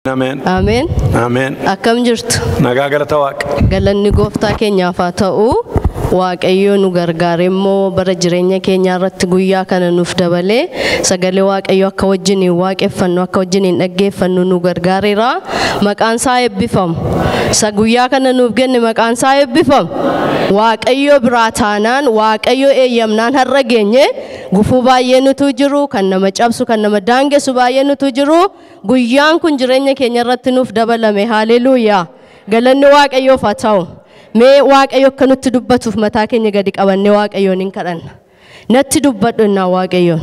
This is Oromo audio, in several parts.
Amen. Amen. Amen. Akkam jirtu. Nagaa galata Waaqa. Galanni Gooftaa keenyaaf haa ta'u. Waaqayyo nu gargaare immoo bara jireenya keenya irratti guyyaa kana nuuf dabalee sagalee Waaqayyo akka wajjin waaqeffannu akka wajjin dhaggeeffannu nu gargaareera. Maqaan isaa eebbifamu. Sa guyyaa kana nuuf kenne maqaan isaa eebbifamu. Waaqayyo biraa taanaan Waaqayyo eeyyamnaan har'a geenye gufuu baay'ee nutu jiru kan nama cabsu kan nama daangessu baay'ee nutu jiru guyyaan kun jireenya keenya irratti nuuf dabalame. Haleluuyaa. Galanni Waaqayyoof haa ta'u. Mee Waaqayyo akka nutti dubbatuuf mataa keenya gadi qabannee Waaqayyoon hin kadhanna. Natti dubbadhu innaa Waaqayyoon.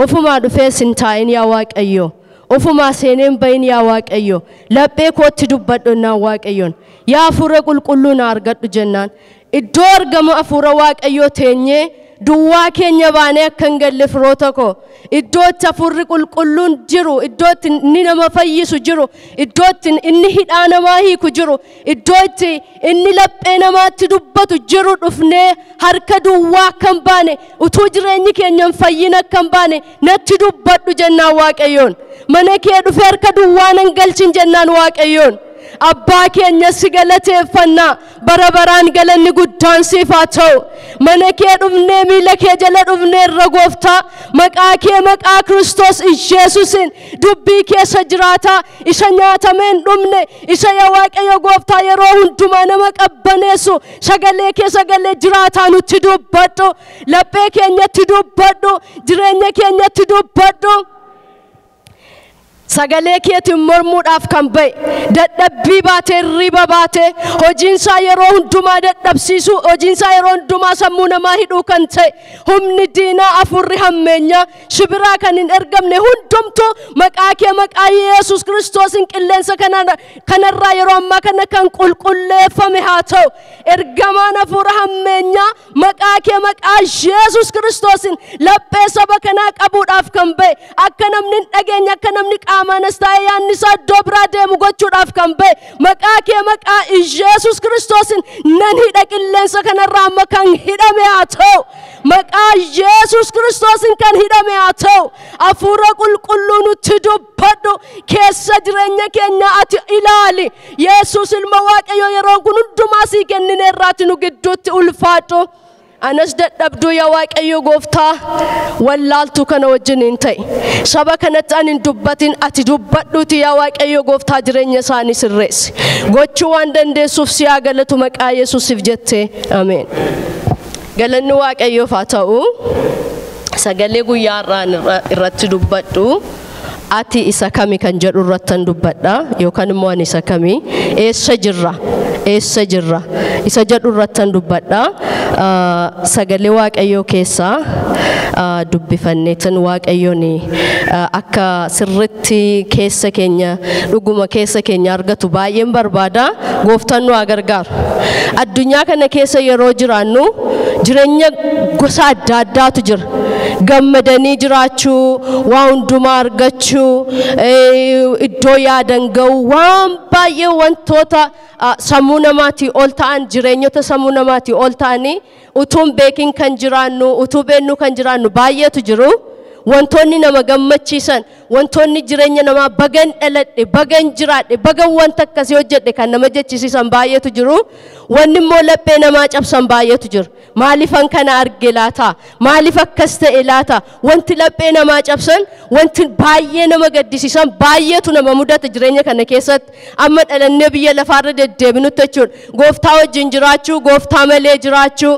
Ofumaa dhufee sin taa'in yaa Waaqayyo. Ofumaa seeneen bayin yaa Waaqayyo. Laphee kootti dubbadhu innaa Waaqayyoon. Yaa Hafuura Qulqulluu na argadhu jennaan. Iddoo argamu Hafuura Waaqayyoo teenyee duwwaa keenya baanee akka hin galle firoota koo. Iddootti Hafuurri Qulqulluun jiru, iddootti inni nama fayyisu jiru, iddootti inni hidhaa namaa hiiku jiru, iddootti inni laphee namaatti dubbatu jiru dhufnee harka duwwaa akka hin baane, utuu jireenyi keenya hin fayyin akka hin baane natti dubbadhu jennaan Waaqayyoon. Mana kee dhufee harka duwwaa nan galchin jennaan Waaqayyoon. Abbaa keenya si galateeffannaa bara baraan galanni guddaan siif haa ta'u. Mana kee dhufnee miila kee jala dhufnee irra Gooftaa maqaa kee maqaa Kiristoos Yesuusin dubbii keessa jiraata isa nyaatameen dhumne isa yaa Waaqayyo Gooftaa yeroo hundumaa nama qabbaneessu sagalee kee sagalee jiraataa nutti dubbadhu. Laphee keenyatti dubbadhu. Jireenya keenyatti dubbadhu. Sagalee keetiin mormuudhaaf kan bahe dadhabbii baatee riba baatee hojiinsaa yeroo hundumaa dadhabsiisu hojiinsaa yeroo hundumaa sammuu namaa hidhuu kan ta'e humni diinaa Hafuurri hammeenyaa shibiraa kan hin ergamne hundumtuu maqaa kee maqaa Yesuus Kiristoosin qilleensa kanarraa yeroo ammaa kana kan qulqulleeffame haa ta'u. Ergamaan Hafuura hammeenyaa maqaa kee maqaa Yesuus Kiristoosin laphee saba kanaa qabuudhaaf kan bahe akka namni hin dhageenye akka namni Amanas ta'e yaannisaa iddoo biraa deemu gochuudhaaf kan bahe maqaa kee maqaa Yesuus Kiristoosin nan hidha qilleensa kanarraa amma kan hidhame haa ta'u. Maqaa Yesuus Kiristoosin kan hidhame haa ta'u. Hafuura Qulqulluu nutti dubbadhu. Keessa jireenya keenya ati ilaali. Yesuus ilma Waaqayyoo yeroo kun hundumaa sii kennine irraati nu gidduutti ulfaadhu. Anas dadhabduu yaa Waaqayyo Gooftaa wallaaltu kana wajjin hin ta'e. Saba kanatti ani hin dubbatin ati dubbadhuuti yaa Waaqayyo Gooftaa jireenya isaanii sirreessi. Gochuu waan dandeessuuf si haa galatu maqaa Yesuusiif jettee ameen. Galanni Waaqayyoof haa ta'u. Sagalee guyyaa irratti dubbadhu. Ati isa kami kan jedhu irratti dubbadha yookaan immoo ani isa kami eessa jirra eessa jirra isa jedhu irratti dubbadha. Sagalee Waaqayyoo keessaa dubbifanneetan Waaqayyoon akka sirriitti keessa keenya dhuguma keessa keenya argatu baay'een barbaada. Gooftaan nu haa gargaaru. Addunyaa kana keessa yeroo jiraannu jireenya gosa adda addaatu jira. Gammadanii jiraachuu, waan hundumaa argachuu, iddoo yaadan ga'u waan baay'ee wantoota sammuu namaatii ol ta'an jireenyota sammuu namaatii ol ta'anii utuun beekin kan jiraannu utuu beennu kan jiraannu baay'eetu jiru. Wantoonni nama gammachiisan wantoonni jireenya namaa bagan dhaladhe bagan jiraadhe bagan wanta akkasii hojjedhe kan nama jechisiisan baay'eetu jiru. Wanni immoo laphee namaa cabsan baay'eetu jiru. Maalifan kana arge laata? Maalif akkas ta'e laata? Wanti laphee namaa cabsan wanti baay'ee nama gaddisiisan baay'eetu nama mudata jireenya kana keessatti amma dhalannee biyya lafaarra deddeebinutti jechuudha. Gooftaa wajjin jiraachuu, Gooftaa malee jiraachuu,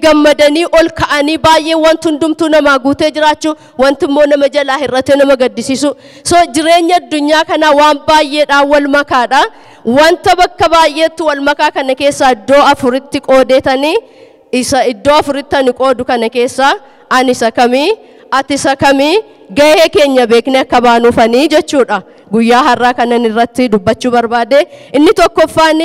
gammadanii ol ka'anii baay'ee wanti hundumtuu namaa guutee jiraachuu wanti immoo nama jalaa hir'atee nama gaddisiisu. So jireenya addunyaa kana waan baay'eedhaan wal makaadha. Wanta bakka baay'eetti wal makaa kana keessaa iddoo afuritti qoodeetanii isa iddoo afuritti ani qoodu kana keessaa ani isa kamii ati isa kamii gahee keenya beeknee akka baanuufanii jechuudha. Guyyaa har'aa kanan irratti dubbachuu barbaade. Inni tokkoffaan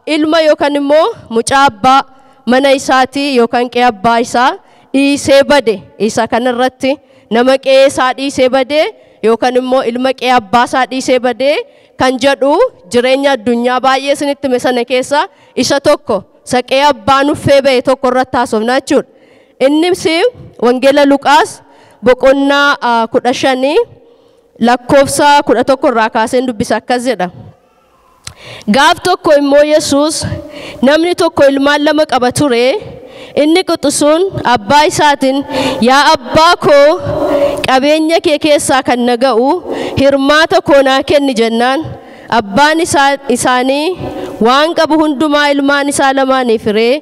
ilma yookaan immoo mucaa abbaa mana isaatii yookaan qe'ee abbaa isaa dhiisee bade isa kanarratti nama qe'ee isaa dhiisee bade yookaan immoo ilma qe'ee abbaa isaa dhiisee bade kan jedhu jireenya addunyaa baay'ee isinitti mesana keessa isa tokko saqee abbaan uffee ba'e tokko irratti haasofna jechuudha. Innis wangeela Luqaas boqonnaa 15 lakkoofsa 11 irraa kaaseen dubbisa akkas jedha. Gaaf tokko immoo Yesuus namni tokko ilmaan lama qaba ture. Inni quxisuun abbaa isaatiin yaa abbaa koo qabeenya kee keessaa kan naga'u hirmaata koo naa kenni jennaan abbaan isaanii waan qabu hundumaa ilmaan isaa lamaaniif hiree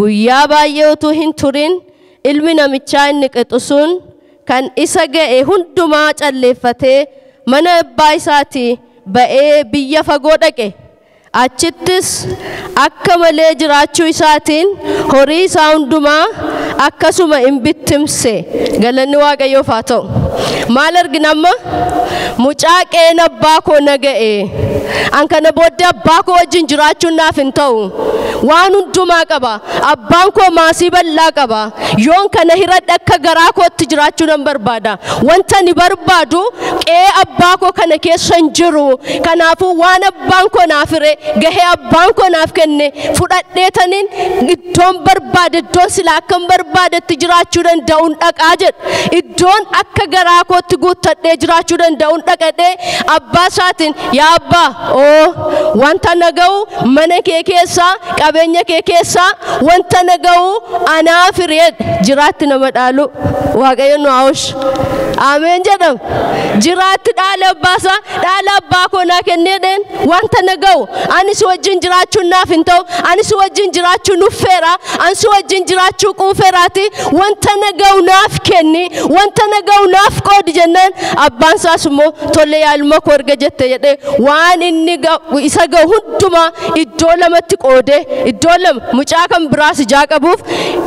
guyyaa baay'ee utuu hin turin ilmi namichaa inni quxisuun kan isa ga'e hundumaa calleeffatee mana abbaa isaatii ba'ee biyya fagoo dhaqe. Achittis akka malee jiraachuu isaatiin horii isaa hundumaa akkasuma hin bittimse. Galanni Waaqayyoof haa ta'u. Maal argina amma? Mucaa qeen abbaa koo naga'e. An kana booddee abbaa koo wajjin jiraachuun naaf hin ta'u. Waan hundumaa qaba. Abbaan koo maasii bal'aa qaba. Yoon kana hiradhe akka garaa kootti jiraachuu nan barbaada. Wanta ni barbaadu qee abbaa koo kana keessa hin jiru. Kanaafuu waan abbaan koo naaf hire gahee abbaan koo naaf kenne fudhadheetaniin iddoon barbaade iddoon sila akkan barbaadetti jiraachuu danda'uun dhaqaa jedha. Iddoon akka garaa kootti guuttadhee jiraachuu danda'uun dhaqadhee abbaa isaatiin yaa abbaa wanta naga'u mana kee keessaa qabeenya kee keessaa wanta naga'u anaaf hiree jiraatti nama dhaalu Waaqayyo nu haawush. Ameen jedham. Jiraatti dhaala abbaasaa dhaala abbaa koo naa kenneedhaan wanta naga'u ani si wajjin jiraachuun naaf hin ta'u ani si wajjin jiraachuu nuffeera ani si wajjin jiraachuu quufeeraati wanta naga'u naaf kenni wanta naga'u naaf qoodi jennaan abbaan isaas immoo tolle yaa ilma koo erga jette jedhee waan inni isa ga'u hundumaa iddoo lamatti qoodee iddoo lama mucaa kan biraas ijaa qabuuf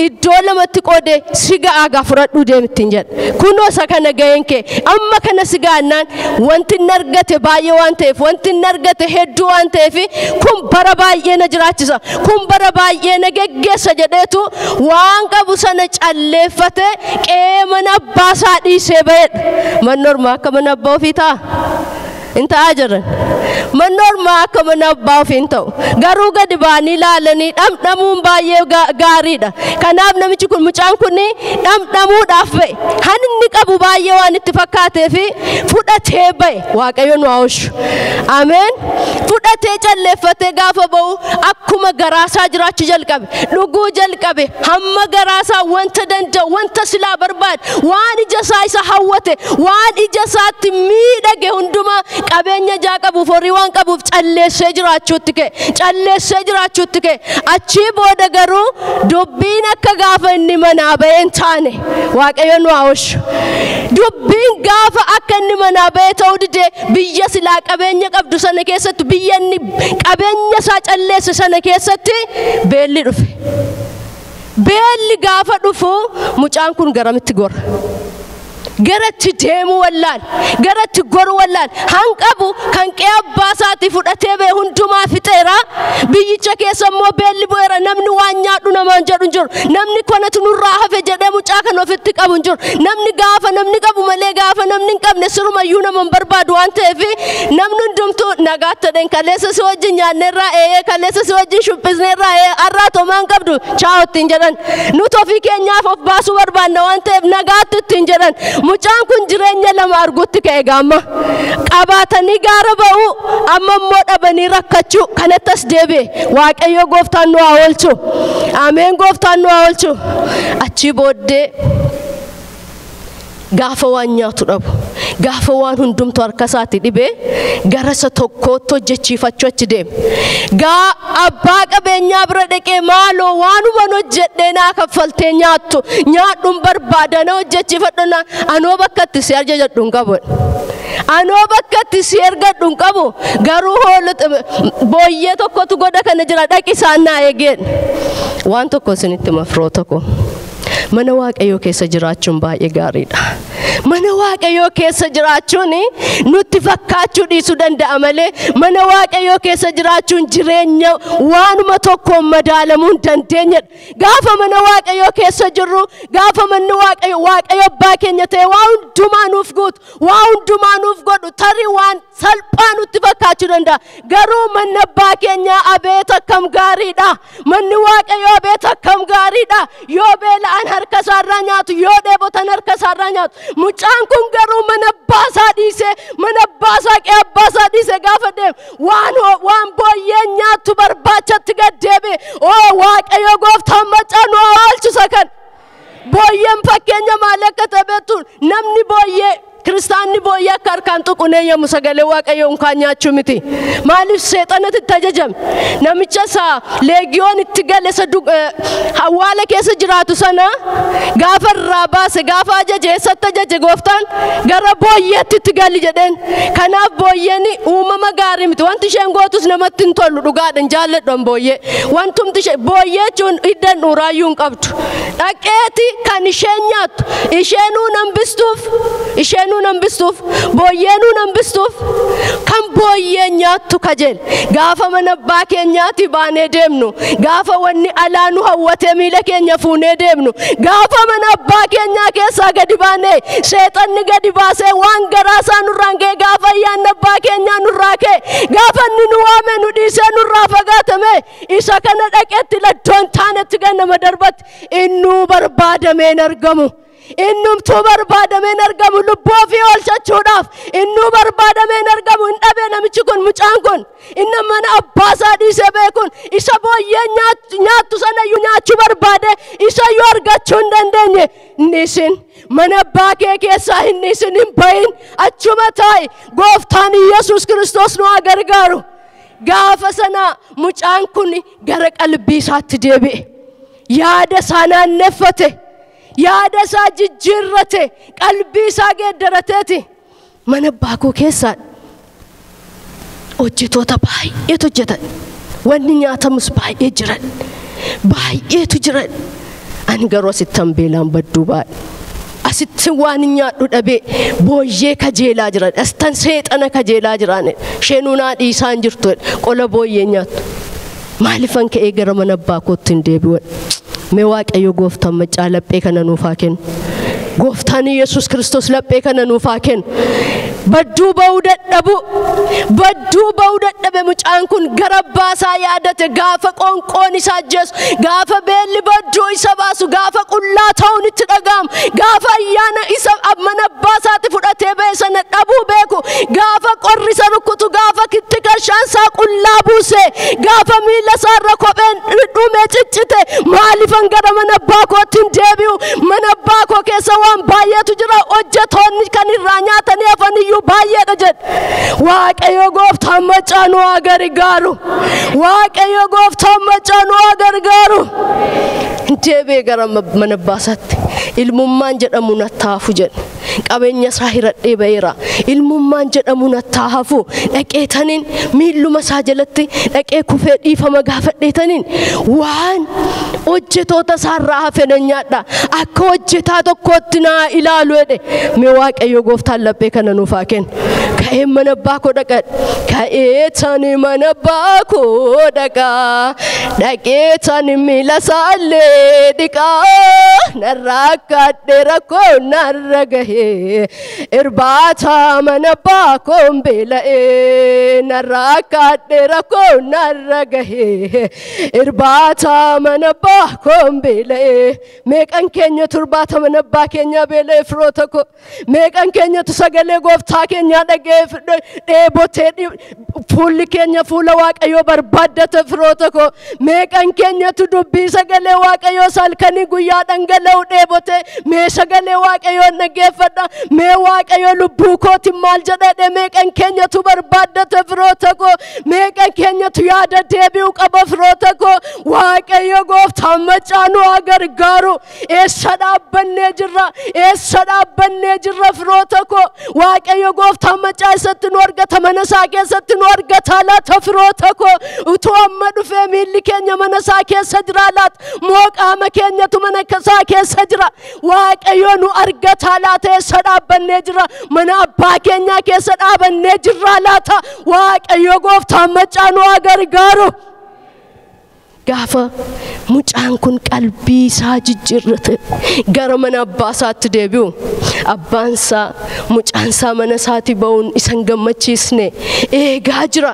iddoo lamatti qoodee si ga'aa gaa fudhadhuu deemittiin jedha. Kunoo isa kana ga'een kee amma kana si ga'annaan wanti inni argate baay'ee waan ta'eef wanti inni argate hedduu waan ta'eef kun bara baay'ee na jiraachisa kun bara baay'ee na geggeessa jedheetu waan qabu sana calleeffate qee mana abbaa isaa dhiisee ba'edha. Manni ormaa akka mana abbaa ofii ta'a. Inta ajaran manni ormaa akka mana abbaa ofii hin ta'u garuu gadi ba'anii ilaalanii dhamdhamuun baay'ee gaariidha. Kanaaf namichi kun mucaan kun dhamdhamuudhaaf ba'e han inni qabu baay'ee waan itti fakkaateef fudhatee ba'e. Waaqayyo nu haawushu. Ameen. Fudhatee calleeffatee gaafa ba'u akkuma garaasaa jiraachuu jalqabe dhuguu jalqabe hamma garaasaa wanta danda'u wanta silaa barbaade waan ija isaa isa hawwate waan ija isaatti miidhage hundumaa qabeenya jaa qabuuf horii waan qabuuf calleessee jiraachuutti ka'e achii booda garuu dubbiin akka gaafa inni manaa ba'ee hin taane Waaqayyo nu haawushu. Dubbiin gaafa akka inni manaa ba'ee ta'uu didee biyya silaa qabeenya qabdu sana keessatti biyya inni qabeenya isaa calleesse sana keessatti beelli dhufe. Beelli gaafa dhufu mucaan kun garamitti gora. Garatti deemu wallaan garatti goru wallaan hanqabu kan qee abbaa isaati fudhatee ba'e hundumaa fixeera. Biyyicha keessa immoo beelli bu'eera namni waan nyaadhu namaan jedhu hin jiru namni kanatu nurraa hafe jedhee mucaa kan ofitti qabu hin jiru namni gaafa namni qabu malee gaafa namni hin qabne sirumayyuu nama hin barbaadu waan ta'eef namni hundumtuu nagaatti kaleessa si wajjin nyaanneerraa kaleessa si wajjin shubbiisneerraa har'aa tomaan qabdu chaa'u ittiin jedhan nuti ofii keenyaaf of baasuu barbaanna waan ta'eef nagaatti ittiin jedhan. Mucaan kun jireenya lama arguutti ka'e gaamma qabaatanii gaara ba'u amma immoo dhabanii rakkachuu kanattas deebi'e. Waaqayyo gooftaan nu haa oolchu. Ameen gooftaan nu haa oolchu. Achii booddee gaafa waan nyaatu dhabu gaafa waan hundumtu harka isaatti dhibee gara isa tokkootti hojjechiifachuu achi deeme. Gaa abbaa qabeenyaa bira dhaqee maaloo waanuma hojjedhee naa kaffaltee nyaadhuun barbaada na hojjechiifadhu anoo bakka itti si ajajadhu hin qabu. Anoo bakka itti si ergadhu hin qabu garuu booyyee tokkotu goda kana jira dhaqi isaan naa eegeen. Waan tokko isinitti mafroota koo. Mana Waaqayyoo keessa jiraachuun baay'ee gaariidha. Mana Waaqayyoo keessa jiraachuun nutti fakkaachuu dhiisuu danda'a malee mana Waaqayyoo keessa jiraachuun jireenya waanuma tokkoon madaalamuu hin dandeenyedha. Gaafa mana Waaqayyoo keessa jirru gaafa manni Waaqayyo abbaa keenya ta'e waa hundumaa nuuf guutu waa hundumaa nuuf godhu tarii waan salphaa salphaan utti fakkaachuu danda'a garuu manni abbaa keenya abeet akkam gaariidha manni waaqayyoo abeet akkam gaariidha yoo beela'an harka isaarraa nyaatu yoo dheebotan harka isaarraa nyaatu mucaan kun garuu mana abbaa isaa dhiisee mana abbaa isaa qe'ee abbaa isaa dhiisee gaafa deemu waan booyyeen nyaattu barbaachatti gad deebi'e waaqayyo gooftaan macaa nu oolchisa kan booyyeen fakkeenya maal akka ta'e beektu namni booyyee Kiristaanni booyyee akka harkaan tuqunee yemmuu sagalee waaqayyoon kan nyaachuu miti maaliif seexanatti tajajame namicha isaa leegiyoon itti gale isa hawaala keessa jiraatu sana gaafa irraa baase gaafa eessatti ajaje gooftaan gara booyyeetti itti gali jedheen kanaaf booyyeen uumama gaarii miti wanti isheen gootus namatti hin tollu dhugaadhaan jaalladhan booyyee wantumti ishee booyyee jechuun hiddan dhuuraayyuu hin qabdu dhaqeeti kan isheen nyaattu isheenuu nambistuuf booyyeenuu nambistuuf kan booyyeen nyaattu kajeel gaafa mana abbaa keenyaatti baanee deemnu gaafa wanni alaa nu hawwatee miila keenya fuunee deemnu gaafa mana abbaa keenyaa keessaa gadi baanee seexanni gadi baasee waan garaa isaa nurraan ka'e gaafa ayyaanni abbaa keenyaa nurraa ka'e gaafa inni nu waame nu dhiisee nurraa fagaatame isa kana dhaqeetti laddoon taanetti gannama darbatti innuu barbaadameen argamu. Innumtuu barbaadameen argamu lubbuu ofii oolchachuudhaaf innuu barbaadameen argamu hin dhabee namichi kun mucaan kun inni mana abbaa isaa dhiisee beekun isa booyyee nyaattu sanayyuu nyaachuu barbaade isa yoo argachuu hin dandeenye inni isin mana abbaa kee keessaa inni isin hin bahin achuma taa'i gooftaan Yesuus Kiristoos nu gargaaru gaafa sana mucaan kun gara qalbii isaatti deebi'e yaada isaa naanneffate yaada isaa jijjiirrate qalbii isaa geeddarateeti mana abbaa koo keessaa hojjetoota baay'eetu hojjetan wanni nyaatamus baay'eetu jiran ani garuu asittan beelaan badduu baadhe asitti waan nyaadhu dhabee booyyee kajeelaa jiran astan seexana kajeelaa jiran isheenuu naa dhiisaan jirtu qola booyyee nyaattu maalifan ka'ee gara mana abbaa kootti hin deebi'an mee waaqayyo gooftaan macaa laphee kana nuuf haa kennu gooftaan Yesuus Kiristoos laphee kana nuuf haa kennu badduu ba'uu dadhabe mucaan kun gara abbaa isaa yaadate gaafa qoonqoon isaa ajjeesu gaafa beelli badduu isa baasu gaafa qullaa ta'uun itti dhaga'amu gaafa ayyaana isa mana abbaa isaatti fudhatee ba'e sana dhabuu beeku gaafa qorri isa rukutu gaafa kitti kashaan isaa qullaa buuse gaafa miila isaa irra kopheen dhumee ciccite maalifan gara mana abbaa kootti hin deebi'u mana abbaa koo keessa waan baay'eetu jira hojjetoonni kan irraa nyaatanii hafaniyyuu baay'eedha jedhe waaqayyo gooftaan macaa nu haa gargaaru waaqayyo gooftaan macaa nu haa gargaaru deebi'ee gara mana abbaa isaatti ilmummaan jedhamu nattaafu jedhe qabeenya isaa hiradhee ba'eera ilmummaan jedhamu nattaafu dhaqeetaniin miilluma isaa jalatti dhaqee kufee dhiifama gaafadheetaniin waan hojjetoota isaarraa hafe nan nyaadha akka hojjetaa tokkootti naa ilaalu jedhe mee waaqayyo gooftaan laphee kana nuuf haa kennu ka'ee mana abbaa koo dhaqadhe ka'eetani mana abbaa koo dhaqeetani miila isaallee dhiqaa narraa akkadhe rakkoo narra gahee irbaata mana abbaa koo beela'ee narraa akkadhe rakkoo narra gahee irbaata mana abbaa koo beela'ee meeqan keenya turbaata mana abbaa keenya beela'ee firoota koo meeqan keenyatu sagalee gooftaa keenyaa dhagee dheebotee fuulli keenya fuula waaqayyoo barbaaddate firoota koo meeqan keenyatu dubbii sagalee waaqayyoo salkanii guyyaa dhangala'u dheebote mee sagalee waaqayyoo dhaggeeffadha mee waaqayyoo lubbuu kootiin maal jedhee meeqan keenyatu barbaaddate firoota koo meeqan keenyatu yaada deebi'uu qaba firoota koo waaqayyo gooftaan macaa nu haa gargaaru eessa dhaabbannee jirra firoota koo waaqayyo gooftaan macaa isatti nu argata mana isaa keessatti nu argata laata firoota koo utuu amma dhufee miilli keenya mana isaa keessa jira laata moo qaama keenyatu mana isaa keessa jira waaqayyo nu argata laata eessa dhaabbannee jirra mana abbaa keenyaa keessa dhaabannee jirra laata waaqayyo gooftaan macaa nu haa gargaaru gaafa mucaan kun qalbii isaa jijjiirrate gara mana abbaa isaatti deebi'u abbaansaa mucaansaa mana isaati ba'uun isan gammachiisne eegaa jira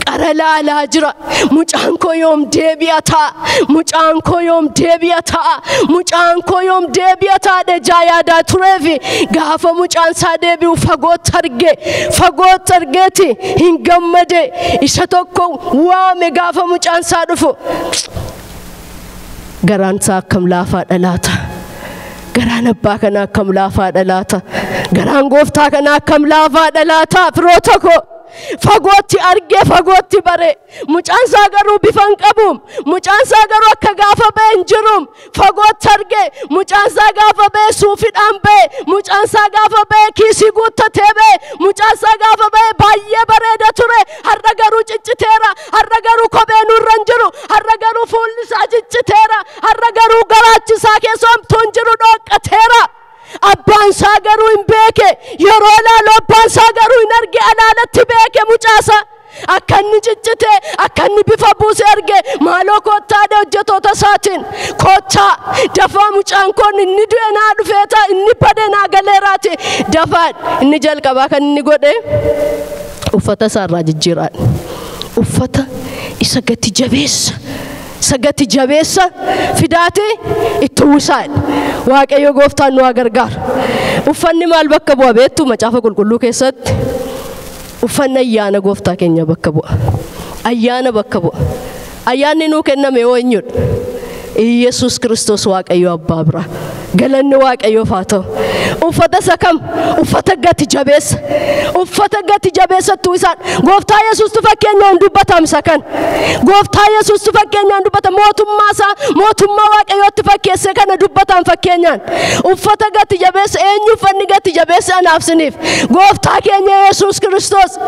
qara laalaa jira mucaan koo yoom deebi'a ta'a mucaan koo yoom deebi'a ta'a mucaan koo yoom deebi'a ta'a dhejaa yaadaa tureefi gaafa mucaansaa deebi'u fagootti argeeti hin gammade isa tokko waame gaafa mucaansaa dhufu garaansaa akkam laafaadha laata garaan abbaa kana akkam laafaadha laata garaan gooftaa kana akkam laafaadha laata firoota koo fagootti argee fagootti bare mucaansaa garuu bifan qabuum mucaansaa garuu akka gaafa ba'e hin jiruum fagootti argee mucaansaa gaafa ba'e suufidhaan ba'e mucaansaa gaafa ba'e kiisii guuttatee ba'e mucaansaa gaafa ba'e baay'ee bareeda ture har'a garuu cicciteera har'a garuu kophee nurra hin jiru har'a garuu fuulli isaa cicciteera har'a garuu garaachisaa keessa homtuu hin jiru dhoqqateera abbaan isaa garuu hin beeke yeroo laalu abbaan isaa garuu hin arge alaalatti beeke mucaasa akka inni ciccite akka inni bifa buuse arge maaloo koottaadha hojjetoota isaatiin koottaa dafaa mucaan koon inni du'e naa dhufeeta inni bade naa galeeraati dafaan inni jalqabaa kan inni godhe uffata isaarraa jijjiiraan uffata isa gati jabeessa sagati jabeessa fidaate itti uwwisaan waaqayyo gooftaan nu gargaaru uffanni maal bakka bu'a beektu macaafa qulqulluu keessatti uffanni ayyaana gooftaa keenya bakka bu'a ayyaana bakka bu'a ayyaanni nuu kenname eenyudha Yesuus Kiristoos waaqayyo abbaa bira galanni waaqayyoof haa ta'u uffata sakam uffata gati jabeessa tuisaan gooftaa Yesuus fakkeenyaan dubbatamsa kan gooftaa Yesuus fakkeenyaan dubbata mootummaa waaqayyootti fakkeesse kana dubbatan fakkeenyaan uffata gati jabeessa eenyu uffanni gati jabeessa anaaf siniif gooftaa keenya Yesuus Kiristoos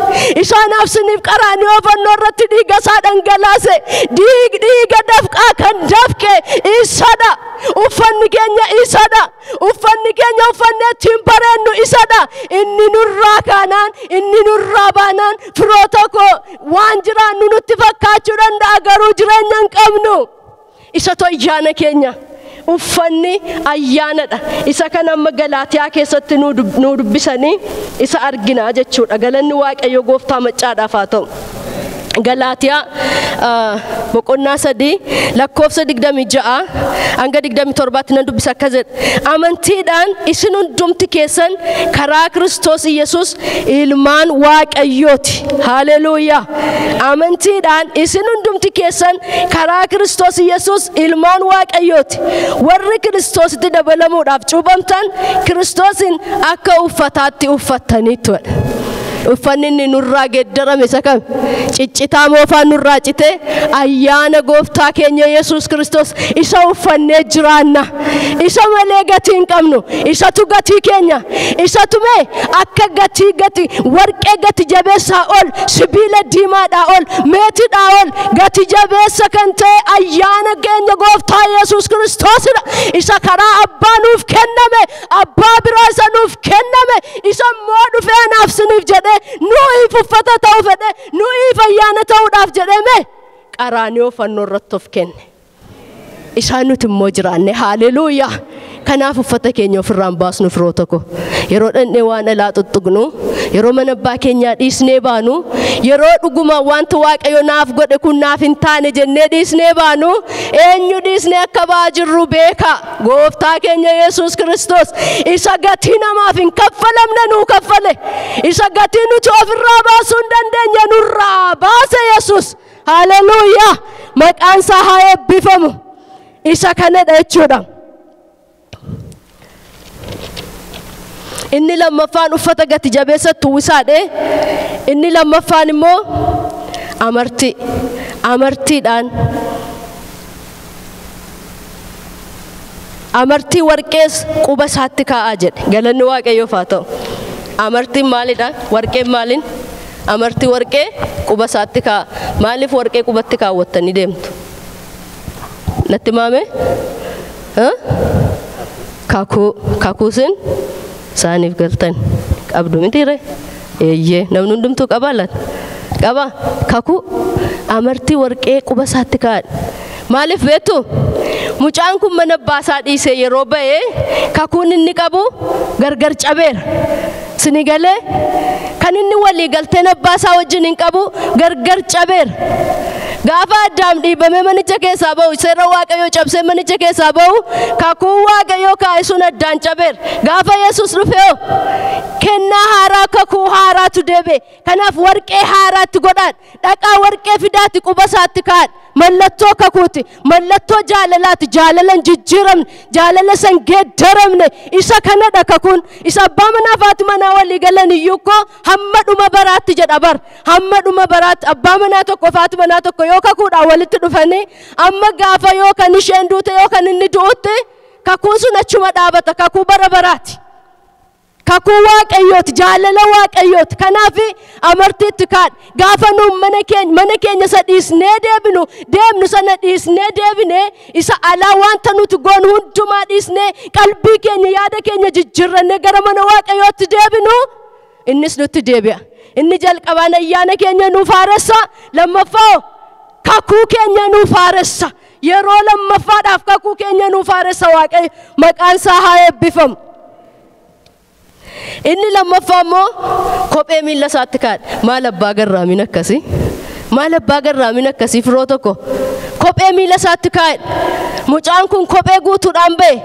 isaan anaaf siniif qaraanii fannoo irratti dhiiga isaa dhangalaase dhiiga dafqaa kan dafke isadha uffanni keenya isadha uffanni keenya uffanni ittiin bareennu isadha inni nurraa kaanaan inni nurraa baanaan firoota koo waan jiraannu nutti fakkaachuu danda'a garuu jireenya hin qabnu isa to ayyaana keenya uffanni ayyaanadha isa kan amma Galaatiyaa keessatti nu dubbisanii isa arginaa jechuudha galanni waaqayyo gooftaa maccaadhaaf haa ta'u Galaatiyaa boqonnaa 3 lakkoofsa 26 hanga 27 nan dubbisa akka jedhe amantiidhaan isin hundumti keessan karaa Kiristoos Yesuus ilmaan waaqayyooti haleluuyaa amantiidhaan isin hundumti keessan karaa Kiristoos Yesuus ilmaan waaqayyooti warri Kiristoositti dabalamuudhaaf cuuphamtan Kiristoosin akka uffataatti uffattaniitu uffanni inni nurraa geeddarame isa kam ciccitaa moofaan nurraa cite ayyaana gooftaa keenya Yesuus Kiristoos isa uffannee jiraanna isa malee gatii hin qabnu isatu gatii keenya isatu mee akka gatii warqee gati jabeessaa ol sibiila diimaadhaa ol meetiidhaa ol gati jabeessa kan ta'e ayyaana keenya gooftaa Yesuus Kiristoosidha isa karaa abbaa nuuf kenname abbaa biraa isa nuuf kenname isa immoo dhufee naaf siniif jedhe nuyi uffata ta'uu fedhe nuyi ayyaana ta'uudhaaf jedhame qaraanii fannoo irratti of kenne isaan nuti immoo jiraanne haleluuyaa kanaaf uffata keenya ofirraan baasnu firoota koo yeroo dhandhee waan alaa xuxuqnu yeroo mana abbaa keenyaa dhiisnee baanu yeroo dhuguma wanta waaqayyo naaf godhe kun naaf hin taane jennee dhiisnee baanu eenyu dhiisnee akka baa jirru beeka gooftaa keenya Yesuus Kiristoos isa gatii namaaf hin kaffalamne nuu kaffale isa gatii nuti ofirraa baasuu hin dandeenye nurraa baase Yesuus haleluuyaa maqaan isaa haa eebbifamu isa kanadha jechuudha inni lammaffaan uffata gati jabeessa tuwisaadhe inni lammaffaan immoo amartiidhaan amartii warqees quba isaatti kaa'aa jedhe galanni waaqayyoof haa ta'u amartiin maalidha warqeen maaliin amartii warqee quba isaatti kaa'a maaliif warqee qubatti kaawwattanii deemtu natti maame kakuusin saaniif galtan qabdu mitiire eeyyee namni hundumtuu qaba laata qaba kakuu amartii warqee quba isaatti kaa'an maaliif beektu mucaan kun mana baasaa dhiisee yeroo ba'e kakuun inni qabu gargar cabeera. Sinigalee kan inni walii galteen abbaasaa wajjin hin qabu gargar cabeera. Gaafa Addaam dhiibame manicha keessaa ba'u seera Waaqayyoo cabsee manicha keessaa ba'u kakuu Waaqayyoo kaa'e sun addaan cabeera. Gaafa Yesuus dhufee kennaa haaraa kakuu haaraatu deebi'e. Kanaaf warqee haaraatti godhaan dhaqaa warqee fidaatti quba isaatti kaa'an. Mallattoo kakuuti mallattoo jaalalaati jaalalan jijjiiramne jaalala san geeddaramne isa kanadha kakuun isa abbaa manaa fi manaa walii galan iyyuu koo hamma dhuma baraatti jedha bar hamma dhuma baraatti abbaa manaa tokko fi manaa tokko yoo kakuudhaan walitti dhufanii amma gaafa yoo kan isheen duute yoo kan inni du'utti kakuun sun achuma dhaabata kakuu bara baraati. Kakuu Waaqayyooti jaalala Waaqayyooti kanaafi amartiitti kaan gaafa nu mana keenya isa dhiisnee deemnu sana dhiisnee deebinee isa alaa wanta nuti goonu hundumaa dhiisnee qalbii keenya yaada keenya jijjiirrannee gara mana Waaqayyootti deebinu innis nutti deebi'a. Inni jalqabaan ayyaana keenya nuuf haaressa lammaffaa kakuu keenya nuuf haaressa yeroo lammaffaadhaaf kakuu keenya nuuf haaressa Waaqayyo maqaan isaa haa eebbifamu. Inni lammaffaa immoo kophee miila isaatti kaa'e maal abbaa garraamin akkasii maal abbaa garraamin akkasii firoo tokko kophee miila isaatti kaa'e mucaan kun kophee guutuudhaan ba'e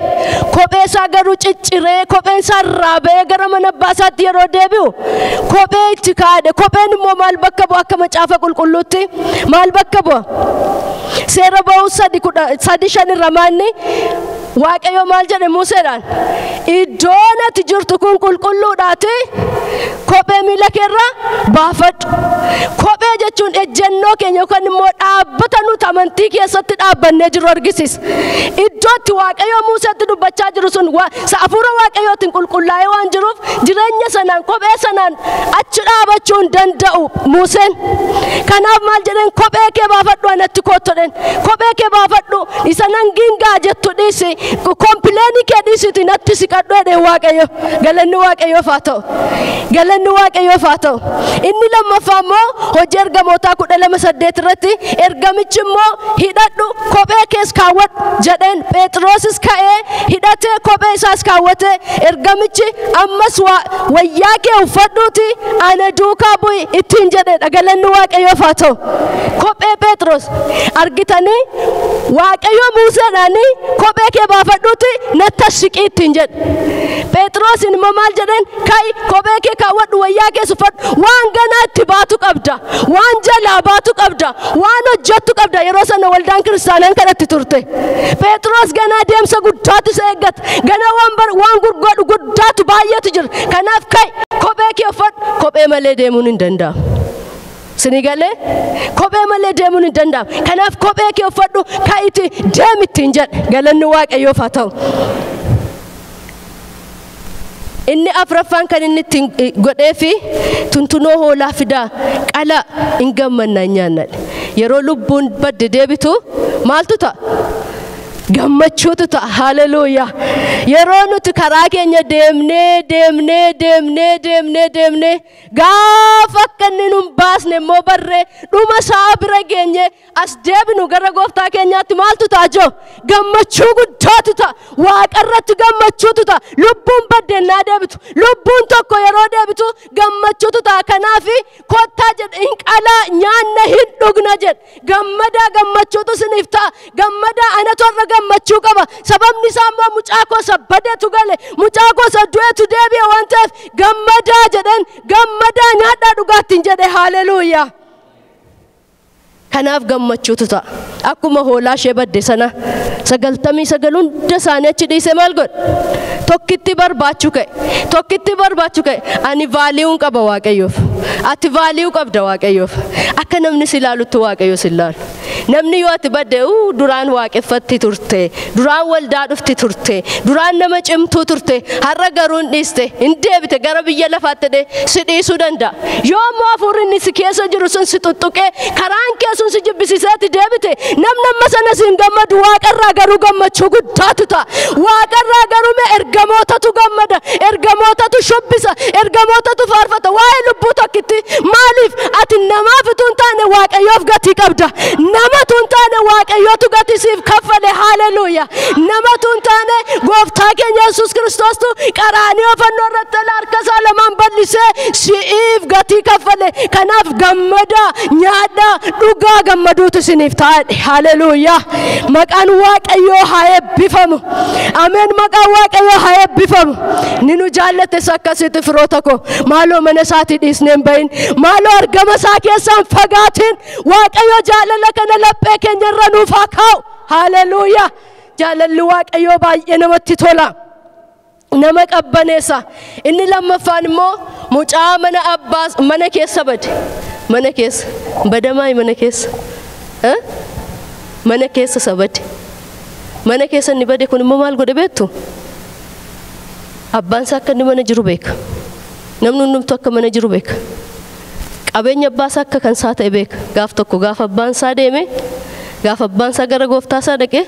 kophee isaa garuu cicciree kopheen isaa irraa ba'ee gara mana abbaa isaatti yeroo deebi'u kophee itti kaa'e kopheen immoo maal bakka bu'a akka macaafa qulqulluutti maal bakka bu'a seera ba'uu 3:5 irra maanni Waaqayyo maal jedhe Museedhaan iddoon ati jirtu kun qulqulluudhaati kophee miila keerra baafadhu. Kophee jechuun ejjennoo keenya yookaan immoo dhaabbata nuti amantii keessatti dhaabbannee jiru argisiisa. Iddootti Waaqayyo Museetti dubbachaa jiru sun hafuura Waaqayyootiin qulqullaa'ee waan jiruuf jireenya sanaan kophee sanaan achi dhaabachuu hin danda'u Museen. Kanaaf maal jedheen kophee kee baafadhu anatti koottoodhaan kophee kee baafadhu isa nan gingaa jettu dhiisi. Kompileeni kee dhiisiti natti siqadhu jedhe Waaqayyo galanni Waaqayyoof haa ta'u galanni Waaqayyoof haa ta'u. Inni lammaffaa immoo hojii ergamootaa 12:8 irratti ergamichi immoo hidhadhu kophee kees kaawwadhu jedheen Phexrosis ka'ee hidhatee kophee isaas kaawwate ergamichi ammas wayyaa kee uffadhuuti ana duukaa bu'i ittiin jedhedha galanni Waaqayyoof haa ta'u. Kophee Phexros argitanii Waaqayyo Museedhaan kophee kee baafadhuuti natti siqii ittiin jedhe. Phexros immoo maal jedheen ka'i kophee kee kaawwadhu wayyaa kee uffadhu waan ganaa itti baatu qabda waan jalaa baatu qabda waan hojjettu qabda yeroo sana waldaan kiristaanaan kadhatti turte. Phexros ganaa deemsa guddaatu isa eeggata ganaa waan gurguddaa guddaatu baay'eetu jira kanaaf ka'i kophee kee uffadhu kophee malee deemuun hin danda'amu. Sinigalee kophee malee deemuun hin danda'amu kanaaf kophee kee uffadhu ka'iti deemi ittiin jedhe galanni Waaqayyoof haa ta'u. Inni afraffaan kan inni ittiin godhee fi tuntunoo hoolaa fidaa qala hin gammannaa nyaannadhe yeroo lubbuun badde deebitu maaltu ta'a gammachuutu ta'a haleluuyaa. Yeroo nuti karaa keenya deemnee gaafa akka inni nun baasne immoo barree dhuma isaa bira geenye as deebinu gara gooftaa keenyaatti maaltu ta'a joo gammachuu guddaatu ta'a waaqarratti gammachuutu ta'a lubbuun baddennaa deebitu lubbuun tokko yeroo deebitu gammachuutu ta'a. Kanaafi kottaa jedhe hin qalaa nyaanna hin dhugna jedhe gammadaa gammachuutu siniif ta'a gammadaa anatu irra gammachuu qaba sababni isaa immoo mucaa koo sabbadeetu gale mucaa koo saddu'eetu deebi'e waan ta'eef gammadaa jedhen gammadaa nyaadhaa dhugaattiin jedhe haleluuyaa. Kanaaf gammachuutu ta'a akkuma hoolaa ishee badde sana 99 hunda isaanii achi dhiise maal godhe tokkitti barbaachuu ka'e ani vaaliyuun qaba Waaqayyoof ati vaaliyuu qabda Waaqayyoof akka namni si ilaalutti Waaqayyo si ilaalu. Namni yoo ati badde duraan waaqeffatti turte duraan waldaa dhufti turte duraan nama cimtuu turte har'a garuu dhiiste hin deebite gara biyya lafaatti si dhiisuu danda'a. Yoo immoo hafuurri si keessa jiru sun si tuttuqee karaan kee sun si jibbisiiseeti deebite namni amma sana si hin gammadu waaqarraa garuu gammachuu guddaatu ta'a. Waaqarraa garuu ergamootatu gammada ergamootatu shubbisa ergamootatu faarfata waa'ee lubbuu tokkitti maaliif ati namaaf utuu hin taane waaqayyoof gatii qabda. Namatu hin taane waaqayyootu gatii siif kaffale. Haleluuyaa. Namatu hin taane gooftaa keenya Yesuus Kiristoostu qaraanii fannoo irratti harka isaa lamaan bal'isee siif gatii kaffale. Kanaaf gammada, nyaadha, dhugaa gammaduutu isiniif ta'a. Haleluuyaa. Maqaan waaqayyoo haa eebbifamu. Ameen. Maqaan waaqayyoo haa eebbifamu. Ninu jaallates akkasitti firoota koo maaloo mana isaatii dhiisnee hin bahin, maaloo argama isaa keessaan fagaatiin waaqayyoo jaalala kana laphee keenya irra nuuf haa kaa'u. Haleluuyaa. Jaalalli waaqayyoo baay'ee namatti tola, nama qabbaneessa. Inni lammaffaan immoo mucaa mana abbaas mana keessa bade. Mana keessa badamaay mana keessa mana keessa sabade. Mana keessa ni bade kun immoo maal godhe beektu? Abbaan isaa akka inni mana jiru beeka. Namni hundumtu akka mana jiru beeka. Qabeenya abbaa isaa akka kan isaa ta'e beeka. Gaaf tokko gaafa abbaan isaa deeme, gaafa abbaan isaa gara gooftaa isaa dhaqee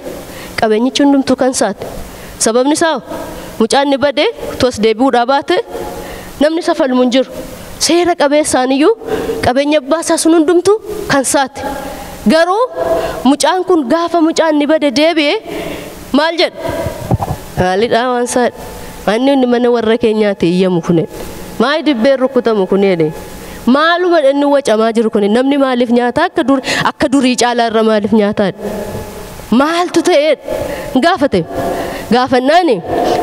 qabeenyichi hundumtu kan isaati. Sababni isaa mucaan ni bade tos deebi'uudhaa baate namni isa falmu hin jiru. Seera qabeessaan iyyuu qabeenya abbaa isaa sun hundumtu kan isaati. Garuu mucaan kun gaafa mucaan ni bade deebi'ee maal jedha? Maalidhaa waan isaa manni inni mana warra keenyaati iyyamu kune. Maal dibbeen rukutamu kuneedhe? Maaluma inni wacamaa jiru kune? Namni maaliif nyaata akka durii caalaa irra maaliif nyaataa? Maaltu ta'ee gaafate? Gaafannaani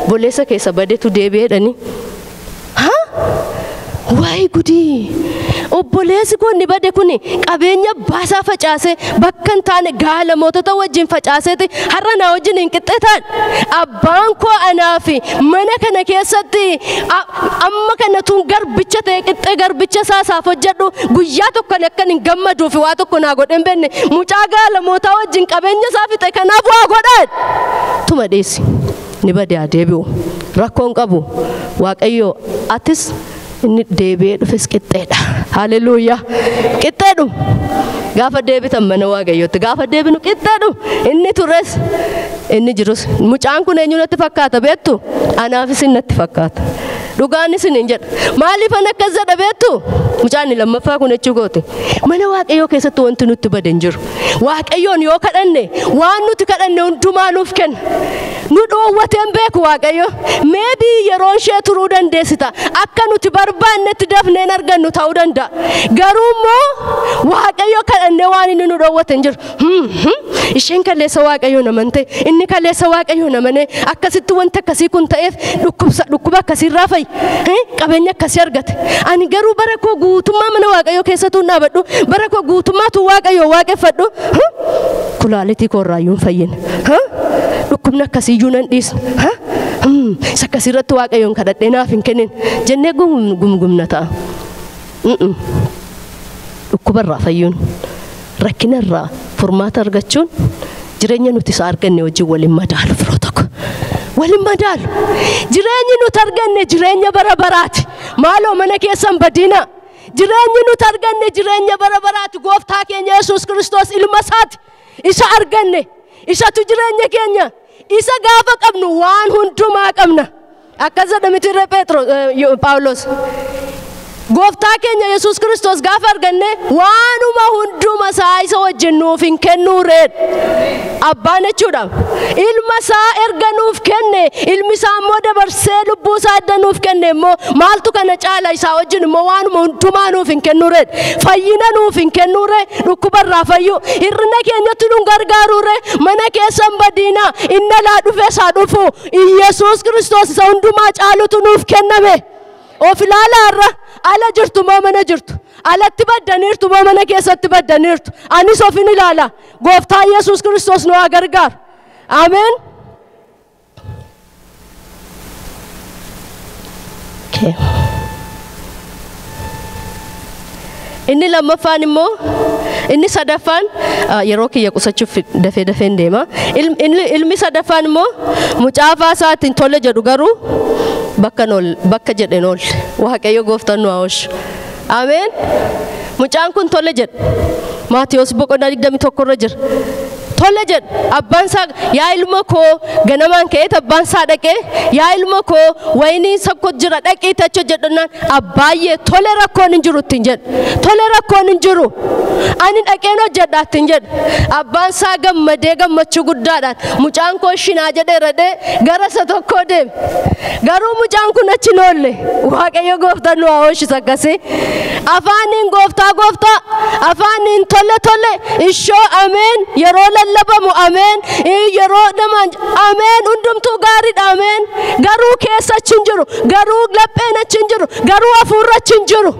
boleessa keessa badeetu deebi'eedhani. Waay gudii! Obboleessi kun ni bade kuni qabeenya baasaa facaasee bakka hin taane gaala mootota wajjin facaaseeti har'a na wajjin hin qixxeetaan. Abbaan koo anaafi mana kana keessatti amma kana tun garbicha ta'e qixxee garbicha isaaf hojjedhu guyyaa tokko akkan hin gammaduufi waa tokko naa godhe hin beekne mucaa gaala mootaa wajjin qabeenya isaa fixe kanaaf waa godhaan. Tuma dheessi ni bade adeebi'u rakkoon qabu waaqayyoo atis inni deebi'ee dhufes qixxeedha. Haleluuyaa. Qixxeedhu. Gaafa deebitan mana waaqayyootti gaafa deebinu qixxeedhu. Inni tures inni jirus mucaan kun eenyu natti fakkaata beektu? Anaafis natti fakkaata. Dhugaanis hin jedha. Maaliif an akkas jedha beektu? Mucaan lammaffaa kun jechuu goote. Mana waaqayyoo keessatti wanti nutti bade hin jiru. Waaqayyoon yoo kadhanne waan nuti kadhanne hundumaa nuuf kenna. Nu dhoowwateen beeku waaqayyo. Maybe yeroo ishee turuu dandeessita. Akka nuti barbaannetti dafneen argannu ta'uu danda'a. Garuu immoo waaqayyo kadhanne waan inni nu dhoowwate hin jiru. Isheen kaleessa waaqayyo namante, inni kaleessa waaqayyo namane akkasitti wanta akkasii kun ta'eef dhukkuba akkasiirraa fayyi. Qabeenya akkasii argate. Ani garuu bara koo guutummaa mana waaqayyo keessattuu dhaabadhu, bara koo guutummaatu waaqayyo waaqeffadhu. Kulaalitii koorraayyuu hin fayyine. Dhukkubni akkasiiyyuu nan dhiisna. Isa akkasiirratti waaqayyoon kadhadhee naaf hin kennin jennee gumgumna ta'a. Dhukkubarraa fayyuun, rakkinarraa furmaata argachuun jireenya nuti isa arganne wajjin waliin madaalu firoo tokko. Waliin madaalu. Jireenyi nuti arganne jireenya bara baraati. Maaloo mana keessan badina. Jireenyi nuti arganne jireenya bara baraati. Gooftaa keenya Yesuus Kiristoos ilma isaati. Isa arganne. Isatu jireenya keenya. Isa gaafa qabnu waan hundumaa qabna. Akkas jedha miti Phaawulos. Gooftaa keenya Yesuus Kiristoos gaafa arganne waanuma hunduma isaa isa wajjin nuuf hin kennuureedha. Abbaan jechuudha. Ilma isaa erga nuuf kenne, ilmi isaa immoo dabarsee lubbuu isaa adda nuuf kenne immoo maaltu kana caala isaa wajjin immoo waanuma hundumaa nuuf hin kennuureedha. Fayyina nuuf hin kennuure, dhukkubarraa fayyu, hir'ina keenyatti nu gargaaruure, mana keessan badina, inni laa dhufee isaa dhufu, Yesuus Kiristoos isa hundumaa caalutu nuuf kenname. Of ilaalaarra ala jirtu moo mana jirtu? Alatti baddaniirtu moo mana keessatti baddaniirtu? Anis of in ilaala. Gooftaa Yesuus Kiristoos nu haa gargaaru. Ameen. Inni lammaffaan immoo inni sadaffaan yeroo kiyya qusachuuf dafee deema. Ilmi sadaffaan immoo mucaafaa isaatiin tole jedhu garuu bakka jedhen ol waaqayyo gooftaan nu haa oolchu. Ameen. Mucaan kun tole jedha. Maatiyos boqonnaa 21 irra jira. tolle jedhe abbaan isaa yaa ilma koo ganamaan ka'ee abbaan isaa dhaqee yaa ilma koo wayinii sakko jira dhaqii tacho jedhannaan abbaayyee tolle rakkoon hin jiru ittiin jedhe tolle rakkoon hin jiru ani dhaqeen hojjedha ittiin jedhe abbaan isaa gammadee gammachuu guddaadhaan mucaan koo shinaa jedhee radhee gara isa tokkoo deeme garuu mucaan kun achi noolle waaqayyo gooftaan nu haa oolchisu akkasii afaaniin gooftaa afaaniin tolle ishoo ameen yeroo lallabamu ameen yeroo namaan ameen hundumtuu gaariidha ameen garuu keessa achi hin jiru garuu lapheen achi hin jiru garuu hafuurri achi hin jiru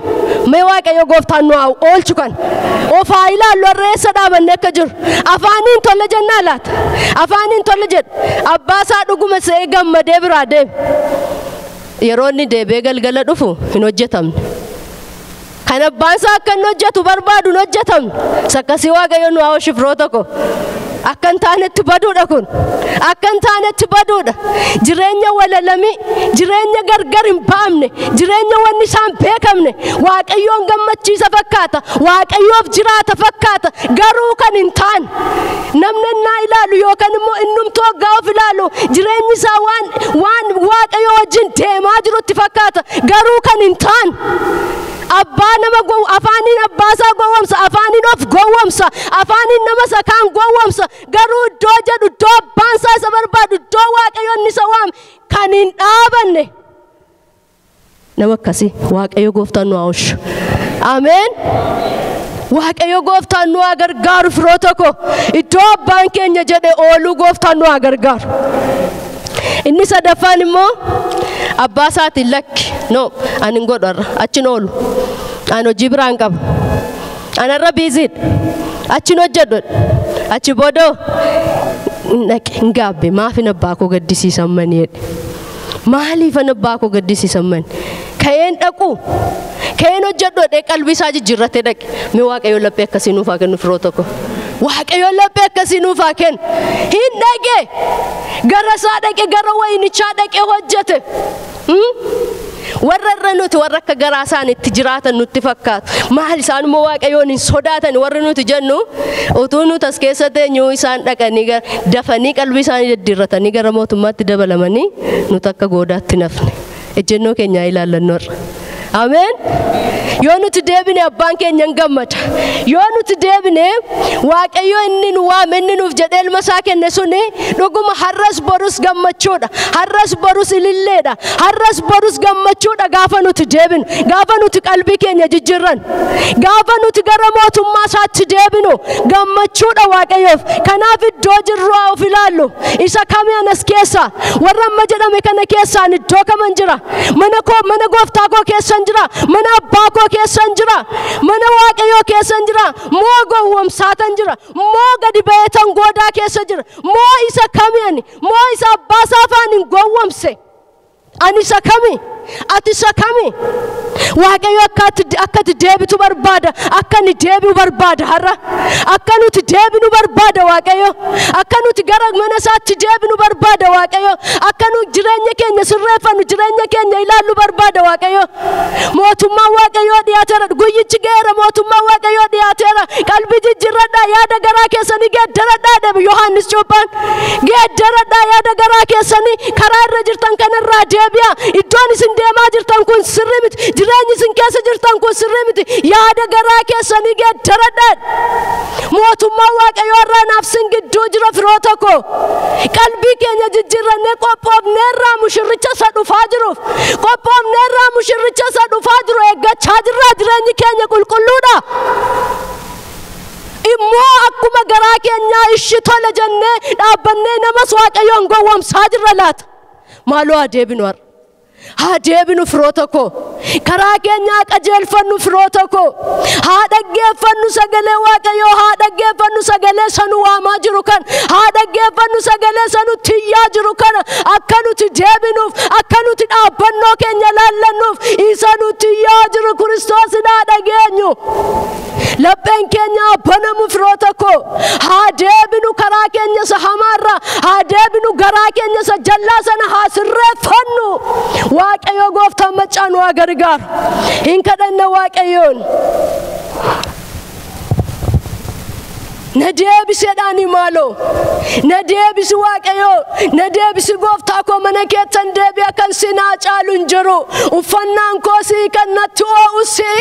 mee waaqayyo gooftaan nu haa oolchu kan ofaa ilaallu harreessa dhaabannee akka jiru afaaniin tolle jennaa laata afaaniin tolle jedhe abbaasaa dhuguma se'ee gammadee biraa deeme yeroo inni deebee galgala dhufu hin hojjetamne kan abbaan isaa akka inni hojjetu barbaadu hin hojjetamne sakkasii waaqayyo nu haa oolchu firoota koo akkan taanetti baduudha kun akkan taanetti baduudha jireenya walalami jireenya gargar hin baamne jireenya wanni isaan beekamne waaqayyoon gammachiisa fakkaata waaqayyoof jiraata fakkaata garuu kan hin taane namni naa ilaalu yookaan immoo innumtuu hoggaa of ilaalu jireenyi isaa waan waaqayyo wajjin deemaa jirutti fakkaata garuu kan hin taane abbaa nama afaaniin abbaasaa gowwomsa afaaniin of gowwomsa afaaniin nama sakaan gowwomsa garuu iddoo jedhu iddoo abbaan isaa isa barbaadu iddoo waaqayyoon isa waame kan hin dhaabanne nama akkasii waaqayyo gooftaan nu haa oolchu ameen waaqayyo gooftaan nu haa gargaaru firoota koo iddoo abbaan keenya jedhe ooluu gooftaan nu haa gargaaru inni sadaffaan immoo abbaa isaatiin lakki no ani godhu arra achi noolu ani hojii biraan qaba ani arra biiziidha achi hojjedhu achi boodoo hin gaabbe maafin abbaa koo gaddisiisan mani jedhe maaliifan abbaa koo gaddisiisan mani ka'een dhaqu ka'een hojjedhu dhaqee qalbii isaa jijjiirratee dhaqe mee waaqayyo laphee akkasii nuuf haa kennu firoota koo waaqayyo laphee akkasii nuuf haa kennu hin dhaqe gara isaa dhaqe gara wayinichaa dhaqe hojjete warra nuti warra akka garaa isaaniitti jiraatan nutti fakkaatu maal isaan immoo waaqayyoon hin sodaatan warri nuti jennu utuu nuti as keessa teenyu isaan dhaqanii dafanii qalbii isaanii jijjiirratanii gara mootummaatti dabalamanii nuti akka goodaatti nafne ejjennoo keenyaa ilaallannoorra ameen yoo nuti deebine abbaan keenya hin gammada yoo nuti deebine waaqayyo inni nu waame inni nuuf jedhee ilma isaa kenne suni dhuguma har'as borus gammachuudha har'as borus ililleedha har'as borus gammachuudha gaafa nuti deebinu gaafa nuti qalbii keenya jijjiirran gaafa nuti gara mootummaa isaatti deebinu gammachuudha waaqayyoof kanaaf iddoo jirru haa of ilaallu isa kamiin as keessa warra amma jedhame kana keessaan iddoo kaman jira mana gooftaa koo keessa jira mana abbaa koo keessa jira mana waaqayyoo keessa jira moo gowwomsaatan jira moo gadi beetan goodaa keessa jira moo isa kamiin moo isa abbaa isaa afaan gowwomse ani isa kami ati isa kami waaqayyo akkati deebitu barbaada akkani deebiu barbaada har'a akkanuti deebinu barbaada waaqayyo akkanuti gara mana isaatti deebinu barbaada waaqayyo akkanu jireenya keenya sirreeffannu jireenya keenya ilaallu barbaada waaqayyo mootummaa waaqayyo dhiyaateera guyyichi geera mootummaa waaqayyo dhiyaateera qalbii jijjiirradhaa yaada garaa keessanii geeddaradhaa deebi Yohaannis Cuuphaan geeddaradhaa yaada garaa keessanii karaa irra jirtan kanarraa deebi'a iddoon isin deemaa jirtan kun sirrii miti jireenyi isin keessa jirtan kun sirrii miti yaada garaa keessanii geeddaradhaa mootummaa waaqayyo irraa naaf sin gidduu jira firoota koo qalbii keenya jijjiirrannee qophoofneerraa mushirricha isa dhufaa jiruuf qophoofneerraa mushirricha isa dhufaa jiru eeggachaa jirraa jireenyi keenya qulqulluudha immoo akkuma garaa keenyaa ishi tole jennee dhaabbannee namas waaqayyoon gowwomsaa jirra laata maaloo adeebinu har'a hadeebinu firoota koo karaa keenyaa qajeelfannu firoota koo haa dhaggeeffannu sagalee waaqayyoo haa dhaggeeffannu sagalee sanu waamaa jiru kan haa dhaggeeffannu sagalee sanu tiyyaa jiru kana akka nuti deebinuuf akka nuti dhaabbannoo keenya laallannuuf isa nuti yaa jiru Kiristoosin haa dhageenyu lapheen keenya banamu firoota koo haa deebinu karaa keenya isa hamaarra haa deebinu garaa keenya isa jallaa sana haa sirreeffannu waaqayyo gooftaan macaan waa gargaaru hin kadhanna waaqayyoon نديبس داني مالو نديبس واقيو نديبس غوفتاكو منكيت تندبيا كان سنا چالون جرو وفنان كوسي كنتو اوسي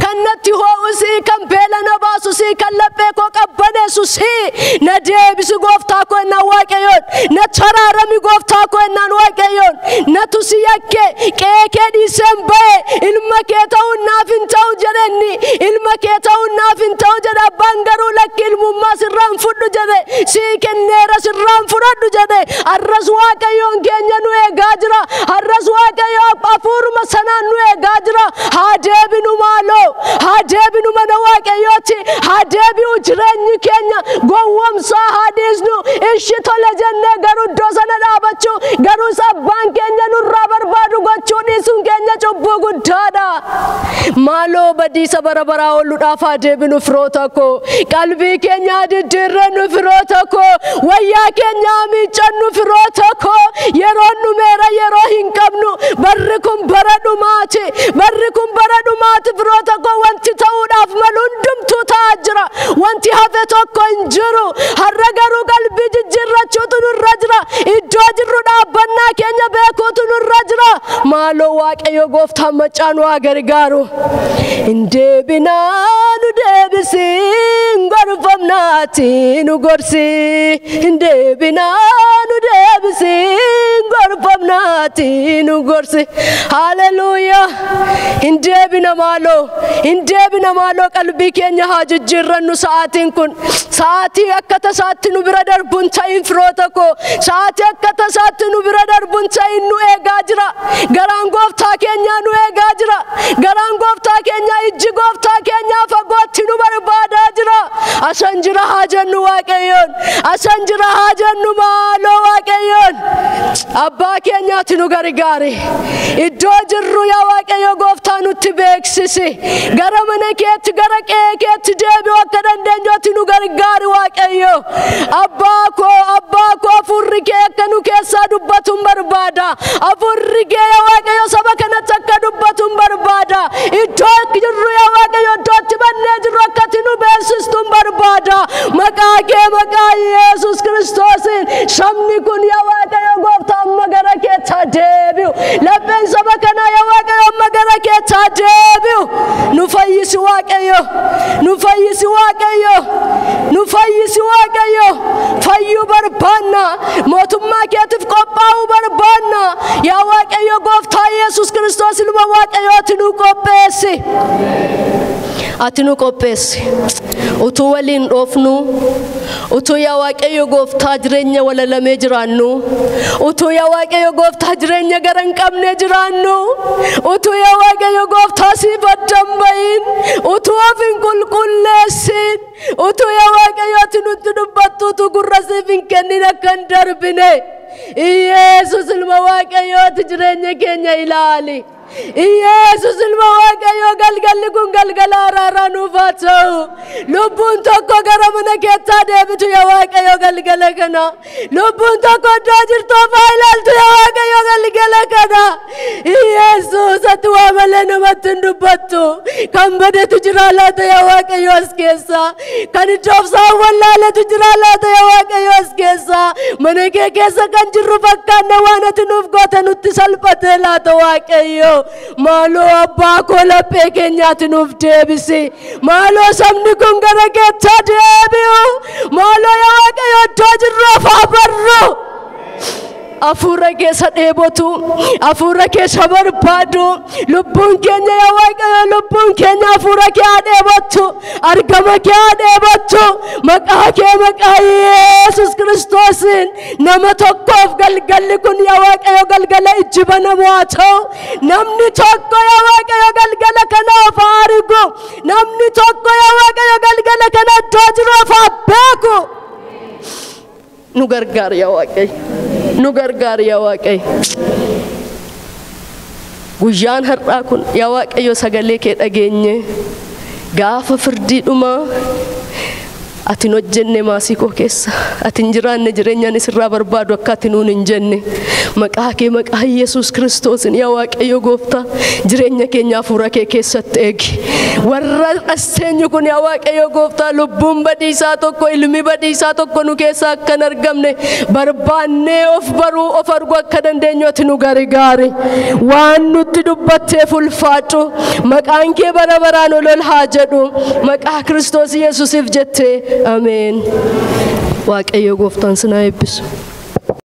كنتو اوسي كان بيلنا باسوسي كان لبيكو قبنسو سي نديبس غوفتاكو نا واقيو نترارمي غوفتاكو نا واقيو نتوسيكه كيكه ديسمبه المكيتو نافنتو جرني المكيتو نافنتو جدا بانغرو لك ما سرّان فُدّو جده سيكن نيرا سرّان فُدّو جده الرزوا كيون كينيا نوي غاجرا الرزوا كيون أفور مسنا نوي غاجرا هادبي نمالو هادبي نمانوا كيوتي هادبي وجرني كينيا غوّم سا هاديزنو إشتول جنة غرو دوسنا دابچو غرو سبان كينيا نورابر بادو غچو ديسون كينيا چوبو غدادا مالو بدي سبربرا ولودا فادبي نفروتاكو قلبي كينيا ديرن فروتاكو ويا كينيا ميچن فروتاكو يرون ميرا يرو هنكمنو بركم بردو مات فروتاكو وانت توداف ملوندم تاجرا وانت هفتوكو انجرو هرغرو قلبي ججرچو تنرجرا اجوجرو دابنا كينيا بيكو تنرجرا مالو واقيو غوفتا مچانو اگرغارو اندي بنانو دبسي غرفمناتي نغرسي اندي بنانو دبسي غرفمناتي نغرسي هاليلويا اندي بنا مالو قلبي كينيا هاججرنو ساعتين كن ساعتي اكتا ساعتي نبرادر بنتاين فروتاكو ساعتي اكتا ساعتي نبرادر بنتاين نو ايغاجرا غران غوفتا كينيا نو ايغاجرا غران غوفتا كينيا اجي غوفتا كينيا فغوتي نو برباداجرا اسنجرا هاجنو واقيون اسنجرا هاجنو مالو واقيون ابا كينيا تنو غرغاري ادو جرو يا واقيو غوفتا نو تبيكسسي غرمنه كيت غرقه كيت ديبي وكدن دنجو تنو غرغاري واقيو اباكو فريكه كنو كيسا دبتم بربادا افريكه يا واقيو سبكنا تكا دبتم بربادا ادو جرو يا واقيو دوت بنج ركتنو بيسستم بربادا مكاكه مكا يسوع كريستوس شمني كن يا واقيو غوفتا مغركه تديبيو لبن سبكنا يا واقيو مغركه تديبيو نفيس واقيو فيو بربانا موتما كيتف قباو بربانا يا واقيو غوفتا يسوع كريستوس لما واقيو تنو قبسي أتنو قبسي أتو ولين رفنو أتو يا واقيو غوفتا جرينيا ولا لمجرانو أتو يا واقيو غوفتا جرينيا غران كم نجرانو أتو يا واقيو غوفتا سيبتم بين أتو أفين كل لسين أتو يا واقيو تنو باتو تغرسي فين كننا كندر بني يسوع المواقيو تجرينيا كينيا إلالي يسوع المواقيو قلقل رارا نفاتو لبون توكو غرمنا كيتا ديبتو يا واقيو قلقل كنا لبون توكو داجر توفايلالتو يا واقيو قلقل كنا يسوع ستوا ملنو متندبتو كم بدي تجرالاتو يا واقيو اسكيسا كان توفسا ولا تجرالاتو يا واقيو اسكيسا منكي كيسا كان جرو فكان وانا تنوفغوتا نتسلبتو لاتو واقيو مالو أباكو لبيكينيا تنوف ديبسي مالو سمنكم غرقتا ديبيو مالو يا واقيو دوجر رفا برو أفورا كيسا ديبوتو أفورا كيسا بربادو لبون كينيا يا واقيو لبون كينيا أفورا كيا ديبوتو أرقما كيا ديبوتو مكا يسوع كريستوس نما توقف قلقل كن يا واقيو قلقل إجبنا مواتو نمني توقف يا واقيو قلقل كنا فارقو نمني توقف يا واقيو قلقل كنا دوجرو فابيكو نغرغار يا واقي وجان هرقاكن يا واقيو سغلي كي دغيني غاف فردي دوما ati hin hojjenne maasii koo keessa ati hin jiraanne jireenyaan isirraa barbaadu akka ati nuun hin jenne maqaa kee maqaa Yesuus Kiristoosin yaa Waaqayyo Gooftaa jireenya keenya hafuura kee keessatti eegi warra asteenyu kun yaa Waaqayyo Gooftaa lubbuun badiisaa tokko ilmi badiisaa tokko nu keessa akka hin argamne barbaannee of baruu of arguu akka dandeenyu ati nu gargaari waan nutti dubbatteef ulfaadhu maqaan kee bara baraan ol haa jedhu maqaa Kiristoos Yesuusiif jettee Amen. Waaqayyo Gooftaan sinaa eebbisu.